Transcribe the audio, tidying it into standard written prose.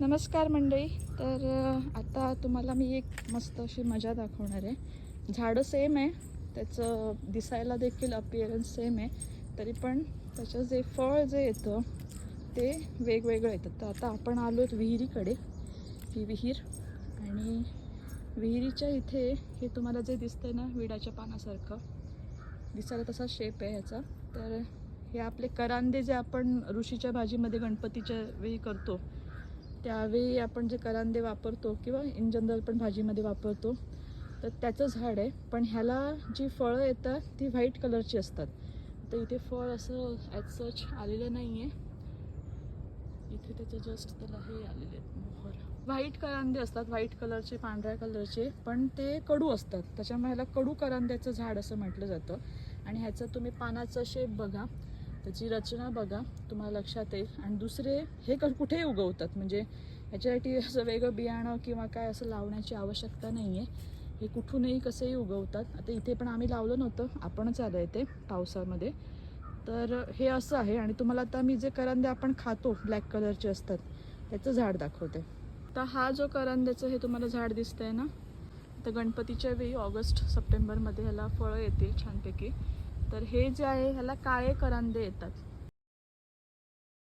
नमस्कार मंडळी. तर आता तुम्हाला मी एक मस्त अशी मजा दाखवणार आहे. झाडं सेम आहे, त्याचं दिसायला देखील अपिअरन्स सेम आहे, तरी पण त्याचं जे फळ जे येतं ते वेगवेगळं येतं. तर आता आपण आलो आहोत विहिरीकडे. ही विहीर, आणि विहिरीच्या इथे हे तुम्हाला जे दिसतंय ना, विड्याच्या पानासारखं दिसायला तसा शेप आहे ह्याचा. तर हे आपले करांदे जे आपण ऋषीच्या भाजीमध्ये गणपतीच्या वेळी करतो, त्यावेळी आपण जे करांदे वापरतो किंवा इन जनरल पण भाजीमध्ये वापरतो, तर त्याचं झाड आहे. पण ह्याला जी फळं येतात ती व्हाईट कलरची असतात. तर इथे फळ असं ॲज सच आलेलं नाही आहे. इथे त्याचं जस्ट त्याला हे आलेले आहेत मोहर. व्हाईट करांदे असतात, व्हाईट कलरचे, पांढऱ्या कलरचे, पण ते कडू असतात. त्याच्यामुळे ह्याला कडू करांद्याचं झाड असं म्हटलं जातं. आणि ह्याचं तुम्ही पानाचं शेप बघा, त्याची रचना बघा, तुम्हाला लक्षात येईल. आणि दुसरे हे कुठेही उगवतात, म्हणजे ह्याच्यासाठी असं वेगळं बियाणं किंवा काय असं लावण्याची आवश्यकता नाही आहे. हे कुठूनही कसेही उगवतात. आता इथे पण आम्ही लावलं नव्हतं, आपणच आलं आहे ते पावसामध्ये. तर हे असं आहे. आणि तुम्हाला आता मी जे करंदे आपण खातो ब्लॅक कलरचे असतात त्याचं झाड दाखवते. तर हा जो करंद्याचं हे तुम्हाला झाड दिसतंय ना, तर गणपतीच्या वेळी ऑगस्ट सप्टेंबरमध्ये ह्याला फळं येतील छानपैकी. तर हे जे आहे ह्याला काळे करंदे येतात.